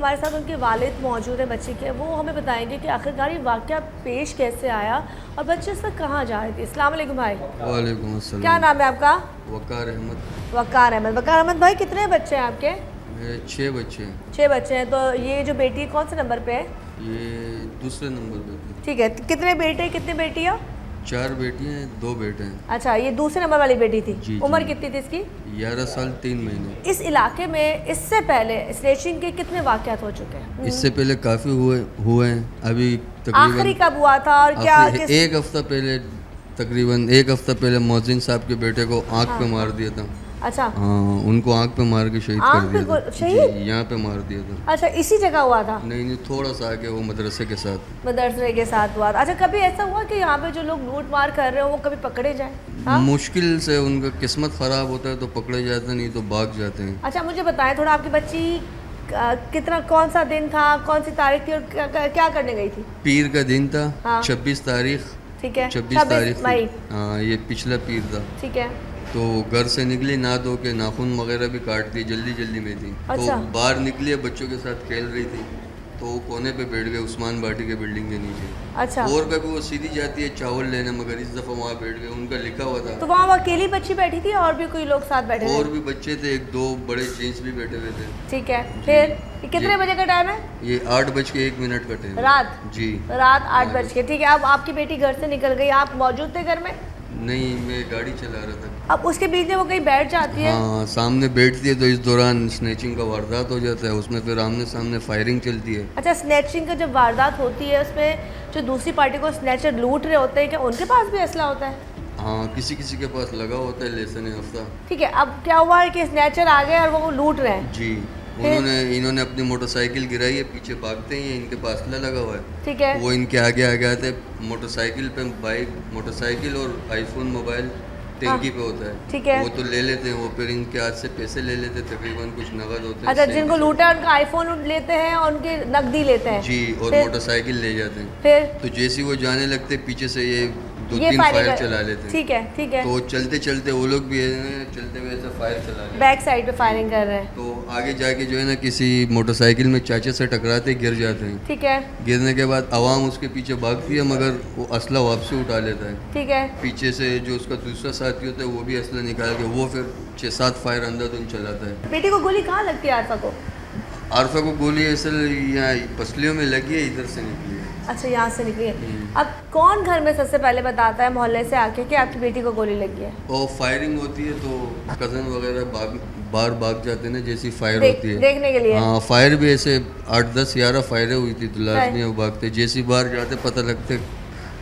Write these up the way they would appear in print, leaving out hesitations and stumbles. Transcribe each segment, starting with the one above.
हमारे साथ उनके वालिद मौजूद हैं बच्चे के, वो हमें बताएंगे कि आखिरकार ये वाक़या पेश कैसे आया और बच्चे इस वक्त कहाँ जा रहे थे। अस्सलाम वालेकुम भाई। वालेकुम अस्सलाम। क्या नाम है आपका? वकार अहमद। वकार अहमद। वकार अहमद भाई, कितने बच्चे हैं आपके? मेरे 6 बच्चे हैं। 6 बच्चे हैं। तो ये जो बेटी कौन से नंबर पे है? ये दूसरे नंबर पे थे। ठीक है। कितने बेटे कितने बेटियाँ? 4 बेटियां हैं, 2 बेटे हैं। अच्छा, ये दूसरे नंबर वाली बेटी थी। जी, उम्र जी। कितनी थी इसकी? 11 साल 3 महीने। इस इलाके में इससे पहले स्नैचिंग के कितने वाक़यात हो चुके हैं? इससे पहले काफ़ी हुए हैं। अभी आखिरी तकरीबन कब हुआ था और क्या एक हफ्ता पहले, तकरीबन 1 हफ्ता पहले मोहसिन साहब के बेटे को आँख पे मार दिया था। अच्छा। हाँ, उनको आँख पे मार के शहीद कर दिया था। शहीद? जी, यहाँ पे मार दिया था। अच्छा, इसी जगह हुआ था? नहीं, थोड़ा सा आगे, वो मदरसे के साथ। मदरसे के साथ हुआ था। अच्छा, कभी ऐसा हुआ कि यहाँ पे जो लोग लूट मार कर रहे हो वो कभी पकड़े जाए? हाँ? मुश्किल से, उनका किस्मत ख़राब होता है तो पकड़े जाते, नहीं तो भाग जाते हैं। अच्छा, मुझे बताएं थोड़ा, आपकी बच्ची कितना, कौन सा दिन था, कौन सी तारीख थी और क्या करने गई थी? पीर का दिन था। हाँ। 26 तारीख। ठीक है। 26 तारीख मई। हाँ, ये पिछला पीर था। ठीक है। तो घर से निकली, ना धो के, नाखून वगैरह भी काट दिए, जल्दी जल्दी में थी। अच्छा। तो बाहर निकली, बच्चों के साथ खेल रही थी, तो वो कोने पे बैठ गए उस्मान बाटी के बिल्डिंग के नीचे। अच्छा। और कभी वो सीधी जाती है चावल लेने, मगर इस दफ़ा वहाँ बैठ गए, उनका लिखा हुआ था। तो वहाँ वो अकेली बच्ची बैठी थी और भी कोई लोग साथ बैठे थे? और भी बच्चे थे, 1-2 बड़े जेंट्स भी बैठे हुए थे। ठीक है। फिर ये कितने बजे का टाइम है? ये 8:01 का टाइम। रात? जी, रात 8 बज के। ठीक है। अब आपकी बेटी घर से निकल गई, आप मौजूद थे घर में? नहीं, मैं गाड़ी चला रहा था। अब उसके बीच में वो कहीं बैठ जाती है? हाँ, सामने बैठती है तो इस दौरान स्नैचिंग का वारदात हो जाता है, उसमें फिर आमने सामने फायरिंग चलती है। अच्छा, स्नैचिंग का जब वारदात होती है उसमें जो दूसरी पार्टी को स्नैचर लूट रहे होते हैं, क्या उनके पास भी असला होता है? हाँ, किसी किसी के पास लगा होता है लेसन हफ्ता। ठीक है। अब क्या हुआ है कि स्नैचर आ गए और वो लूट रहे हैं? जी, इन्होंने अपनी मोटरसाइकिल गिराई है, पीछे भागते ही इनके पास असला लगा हुआ है। ठीक है। वो इनके आगे आगे आते, मोटरसाइकिल पे बाइक, मोटरसाइकिल और आईफोन मोबाइल टैंकी पे होता है। ठीक है। वो तो ले लेते हैं, वो फिर इनके हाथ से पैसे ले लेते, तकरीबन कुछ नगद होते हैं। अच्छा, जिनको लूटा है उनका आईफोन लेते हैं और उनके नकदी लेते हैं? जी, और फिर? मोटरसाइकिल ले जाते हैं। फिर? तो जैसे वो जाने लगते, पीछे से ये 2-3 फायरिंग फायर चला लेते हैं। ठीक है। ठीक है। तो चलते चलते वो लोग भी चलते हुए ऐसा फायर चला लेते हैं। बैक साइड पे फायरिंग कर रहे हैं। तो आगे जाके जो है ना, किसी मोटरसाइकिल में चाचे से टकराते, गिर जाते हैं। ठीक है। गिरने के बाद आवाम उसके पीछे भागती है, मगर वो असला वापसी उठा लेता है। ठीक है। पीछे से जो उसका दूसरा साथी होता है वो भी असला निकाल के वो फिर 6-7 फायर अंधाधुंध चलाता है। बेटी को गोली कहाँ लगती है आरफा को? आरफा को गोली असल यहाँ पसलियों में लगी है, इधर से निकली है। अच्छा, यहाँ से निकली है। अब कौन घर में सबसे पहले बताता है मोहल्ले से आके कि आपकी बेटी को गोली लगी है? और फायरिंग होती है तो कज़न वगैरह बाहर भाग जाते हैं ना, जैसी फायर होती है देखने के लिए। हाँ, फायर भी ऐसे 8-10-11 फायरें हुई थी, तो लाजमी वो भागते, जैसी बाहर जाते पता लगते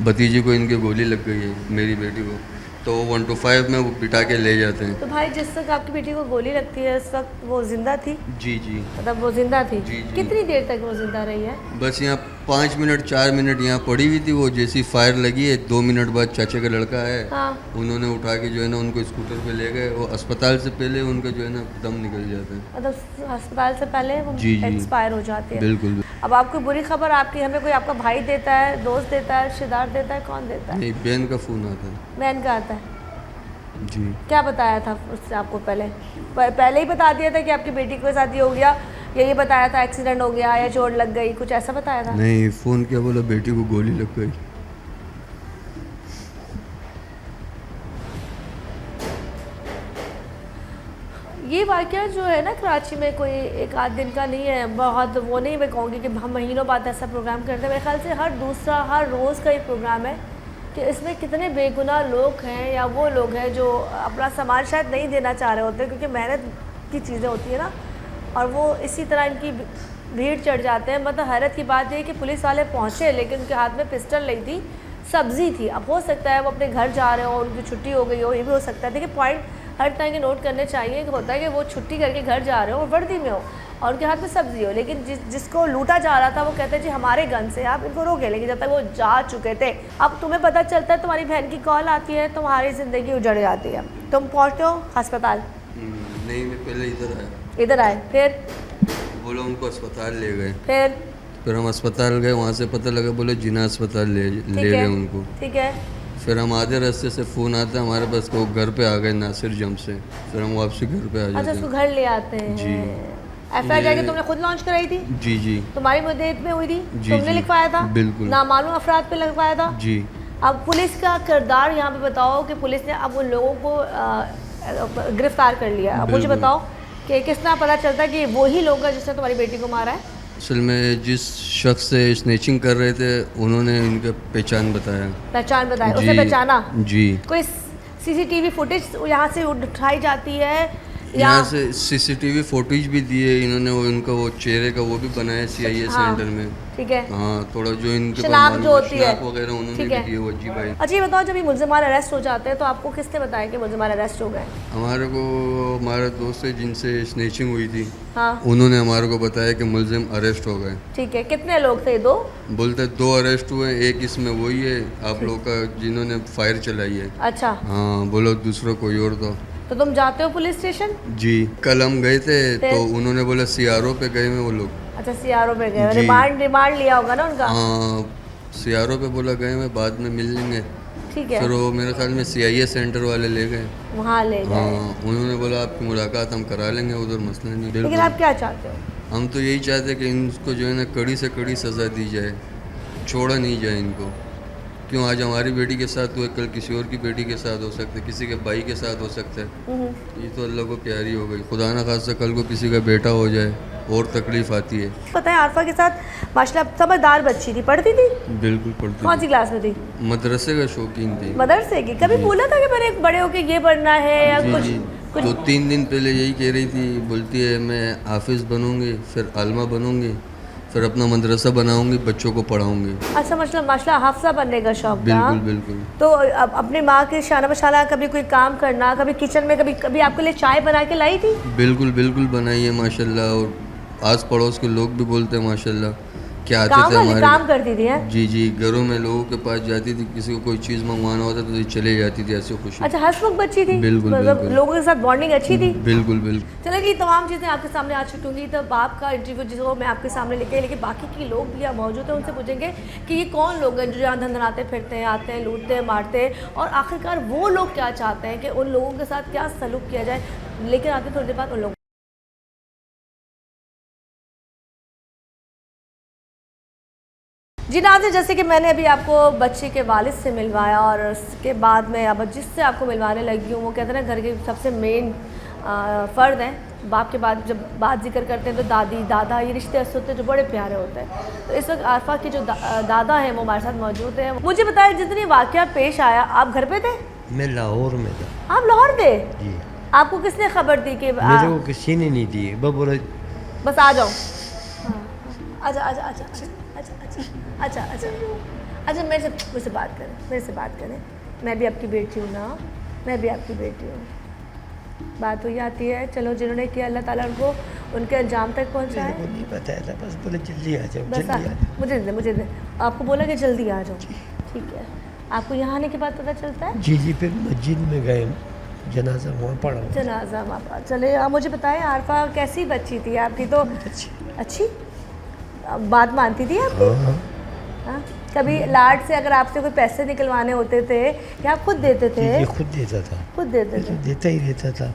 भतीजी को इनकी गोली लग गई है, मेरी बेटी को, तो 125 में वो पिटा के ले जाते हैं। तो भाई, जिस वक्त आपकी बेटी को गोली लगती है उस वक्त वो जिंदा थी? जी जी, मतलब वो जिंदा थी? जी, जी। कितनी देर तक वो जिंदा रही है? बस यहाँ 5 मिनट 4 मिनट यहाँ पड़ी हुई थी, वो जैसी फायर लगी है 2 मिनट बाद चाचे का लड़का है। हाँ। उन्होंने उठा के जो है ना उनको स्कूटर पे ले गए, वो अस्पताल से पहले उनका जो है ना दम निकल जाता है। मतलब अस्पताल से पहले वो जी, जी। एक्सपायर हो जाती है? बिल्कुल। अब आपको बुरी खबर आपकी हमें कोई आपका भाई देता है, दोस्त देता है, रिश्तेदार देता है, कौन देता है? नहीं, बहन का फ़ोन आता है। बहन का आता है? जी। क्या बताया था उससे आपको? पहले ही बता दिया था कि आपकी बेटी के साथ ये हो गया, या ये बताया था एक्सीडेंट हो गया या चोट लग गई, कुछ ऐसा बताया था? नहीं, फ़ोन किया, बोला बेटी को गोली लग गई। ये वाक़या जो है ना कराची में, कोई एक आध दिन का नहीं है, बहुत वो नहीं मैं कहूँगी कि हम महीनों बाद ऐसा प्रोग्राम करते हैं। मेरे ख्याल से हर रोज़ का ये प्रोग्राम है कि इसमें कितने बेगुनाह लोग हैं या वो लोग हैं जो अपना सामान शायद नहीं देना चाह रहे होते, क्योंकि मेहनत की चीज़ें होती है ना, और वो इसी तरह इनकी भीड़ चढ़ जाते हैं। मतलब हैरत की बात है कि पुलिस वाले पहुँचे लेकिन उनके हाथ में पिस्टल नहीं थी, सब्ज़ी थी। अब हो सकता है वो अपने घर जा रहे हो, उनकी छुट्टी हो गई हो, ये भी हो सकता है। देखिए, पॉइंट हर तरह के नोट करने चाहिए कि होता है कि वो छुट्टी करके घर जा रहे हो और वर्दी में हो और उनके हाथ में सब्ज़ी हो, लेकिन जिसको लूटा जा रहा था वो कहते हैं जी हमारे गन से आप इनको रोके, लेकिन जब तक वो जा चुके थे। अब तुम्हें पता चलता है, तुम्हारी बहन की कॉल आती है, तुम्हारी ज़िंदगी उजड़ जाती है, तुम पहुँचते हो अस्पताल? नहीं, मैं पहले इधर आया। इधर आए, फिर? बोला उनको अस्पताल ले गए। फिर हम अस्पताल गए, वहाँ से पता लगा बोले जिना अस्पताल ले गए उनको। ठीक है। फिर हम आधे रास्ते से फ़ोन आता है हमारे पास को घर पे आ गए नासिर जम से, फिर हम वापसी घर पे आ जाते अच्छा, हैं। उसको घर ले आते हैं? जी। एफआईआर जाके तुमने खुद लॉन्च कराई थी? जी जी तुम्हारी मुद्दत में हुई थी? जी, तुमने जी, लिखवाया था? बिल्कुल। नामालूम अफराद पे लगवाया था? जी। अब पुलिस का किरदार यहाँ पे बताओ कि पुलिस ने अब उन लोगों को गिरफ्तार कर लिया। अब मुझे बिल्कुल। बताओ कि किस तरह पता चलता है कि वही लोग हैं जिसने तुम्हारी बेटी को मारा है? असल में जिस शख्स से स्नेचिंग कर रहे थे उन्होंने इनका पहचान बताया। पहचान बताया? जी, उसने पहचाना? जी। कोई सीसीटीवी फुटेज यहाँ से उठाई जाती है यहाँ से सीसीटीवी फुटेज भी दिए इन्होंने, वो इनका वो चेहरे का वो भी बनाया सीआईए हाँ, सेंटर में। ठीक है। हाँ, थोड़ा जो इनके शनाख्त जो होती है शनाख्त वगैरह उन्होंने ठीक भी है। दिए वजी भाई। अच्छा ये बताओ, जब ये मुलजिमान अरेस्ट हो जाते हैं तो आपको किसने बताया कि मुलजिमान अरेस्ट हो गए? हमारे को हमारे दोस्त है जिनसे स्नेचिंग हुई थी, हाँ उन्होंने हमारे को बताया कि मुलजिम अरेस्ट हो गए। ठीक है। कितने लोग थे? दो? बोलते 2 अरेस्ट हुए, एक इसमें वही है आप लोग का जिन्होंने फायर चलाई है। अच्छा, हाँ, बोलो दूसरा कोई और था। तो तुम जाते हो पुलिस स्टेशन? जी, कल हम गए थे फिर? तो उन्होंने बोला सीआरओ पे गए हैं वो लोग। अच्छा, सीआरओ पे गए? जी। रिमांड लिया होगा ना उनका? हाँ, सीआरओ पे बोला गए हैं, बाद में मिल लेंगे। ठीक है, फिर वो मेरे ख्याल में सीआईए सेंटर वाले ले गए। वहाँ ले गए। हाँ, उन्होंने बोला आपकी मुलाकात हम करा लेंगे उधर, मसला नहीं। लेकिन बिल्कुल। आप क्या चाहते हो? हम तो यही चाहते हैं कि इनको जो है ना कड़ी से कड़ी सज़ा दी जाए, छोड़ा नहीं जाए इनको। क्यों आज हमारी बेटी के साथ हुए, कल किसी और की बेटी के साथ हो सकता है, किसी के भाई के साथ हो सकता है। ये तो अल्लाह को प्यारी हो गई। खुदा ना खास्ता कल को किसी का बेटा हो जाए और तकलीफ़ आती है। पता है आरफा के साथ माशाल्लाह समझदार बच्ची थी, पढ़ती थी? बिल्कुल पढ़ती कौन सी क्लास में थी? थी। मदरसे का शौकीन थी। मदरसे की? कभी बोला था कि मैंने बड़े होके ये बनना है या जी कुछ? जी, कुछ 2-3 दिन पहले यही कह रही थी, बोलती है मैं हाफिज़ बनूंगी, फिर आलमा बनूंगी, फिर अपना मदरसा बनाऊंगी, बच्चों को पढ़ाऊंगी। अच्छा, माशाल्लाह हाफिज़ा बनने का शौक था? बिल्कुल बिल्कुल। तो अब अपनी माँ के शाना बशाना कभी कोई काम करना, कभी किचन में कभी आपके लिए चाय बना के लाई थी? बिल्कुल बिल्कुल बनाई है माशाल्लाह, और आस पड़ोस के लोग भी बोलते हैं माशाल्लाह क्या आते काम थे वाली हमारे। काम करती थी? है? जी जी, घरों में लोगों के पास जाती थी, किसी को कोई चीज़ मंगवाना होता तो ये चले जाती थी, ऐसे खुशी। अच्छा, हंसमुख बच्ची थी? बिल्कुल, मतलब बिल्कुल। लोगों के साथ बॉन्डिंग अच्छी थी? बिल्कुल बिल्कुल। चलो ये तमाम चीज़ें आपके सामने आ चुकी होंगी, तब आपका इंटरव्यू जिसको मैं आपके सामने लेके आई, लेकिन बाकी के लोग भी यहाँ मौजूद हैं, उनसे पूछेंगे कि ये कौन लोग हैं जो यहाँ धंधनाते फिरते हैं, आते हैं, लूटते हैं, मारते हैं, और आखिरकार वो लोग क्या चाहते हैं कि उन लोगों के साथ क्या सलूक किया जाए। लेकिन आते थोड़ी देर बाद उन लोगों। जी नाज़रीन, जैसे कि मैंने अभी आपको बच्चे के वालिद से मिलवाया और उसके बाद में अब जिससे आपको मिलवाने लगी हूँ, वो कहते हैं ना घर के सबसे मेन फ़र्द हैं। बाप के बाद जब बात जिक्र करते हैं तो दादी दादा, ये रिश्ते ऐसे होते हैं जो बड़े प्यारे होते हैं। तो इस वक्त आरफा के जो दादा हैं वो हमारे साथ मौजूद हैं। मुझे बताया जितनी वाक़या पेश आया, आप घर पे थे? मैं लाहौर में था। आप लाहौर थे? जी। आपको किसने खबर दी कि मेरे को किसी ने नहीं दी, बोला बस आ जाओ? अच्छा अच्छा अच्छा अच्छा अच्छा अच्छा अच्छा अच्छा अच्छा, मुझसे बात करें, मेरे से बात करें। मैं भी आपकी बेटी हूँ ना, मैं भी आपकी बेटी हूँ। बात हुई आती है, चलो जिन्होंने किया अल्लाह ताला उनको उनके अंजाम तक पहुँचाए। मेरे को नहीं बताया था, बस बोले जल्दी आ जाओ, बस जल्दी आ जाओ। मुझे दे आपको बोला कि जल्दी आ जाओ। ठीक है, आपको यहाँ आने के बाद पता चलता है? जी जी, फिर मस्जिद में गए, जनाजा वहाँ पढ़ा। जनाजा वहाँ। चले, आप मुझे बताएं आरफा कैसी बच्ची थी आपकी? तो अच्छी बात मानती थी आपकी? हाँ? कभी लाड से अगर आपसे कोई पैसे निकलवाने होते थे या आप खुद देते थे? ये खुद देता था, खुद देते थे? देता ही रहता था।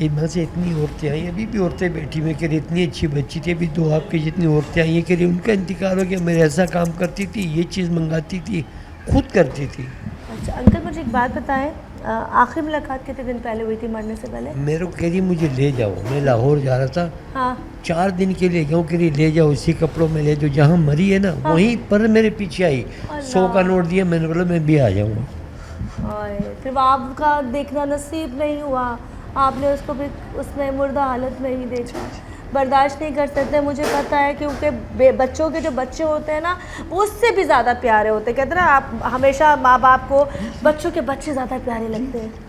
यहाँ से इतनी औरतें आई, अभी भी औरतें बैठी, मैं कह रही इतनी अच्छी बच्ची थी, अभी 2 आपकी जितनी औरतें आई, ये कह रही उनका इंतकाल हो गया, मेरे ऐसा काम करती थी, ये चीज़ मंगाती थी, खुद करती थी। अच्छा अंकल, मुझे एक बात बताएं, आखिरी मुलाकात कितने दिन पहले हुई थी मरने से पहले? मेरे को कह रही मुझे ले जाओ, मैं लाहौर जा रहा था। हाँ 4 दिन के लिए गया, कह रही ले जाओ, उसी कपड़ों में ले जाओ, जहाँ मरी है ना वहीं पर मेरे पीछे आई, 100 का नोट दिया, मैंने बोला मैं भी आ जाऊँगा। और फिर आपका देखना नसीब नहीं हुआ, आपने उसको भी उसमें मुर्दा हालत में ही देखा। बर्दाश्त नहीं कर सकते, मुझे पता है, क्योंकि बच्चों के जो बच्चे होते हैं ना वो उससे भी ज़्यादा प्यारे होते हैं। कहते हैं ना, आप हमेशा माँ बाप को बच्चों के बच्चे ज़्यादा प्यारे लगते हैं।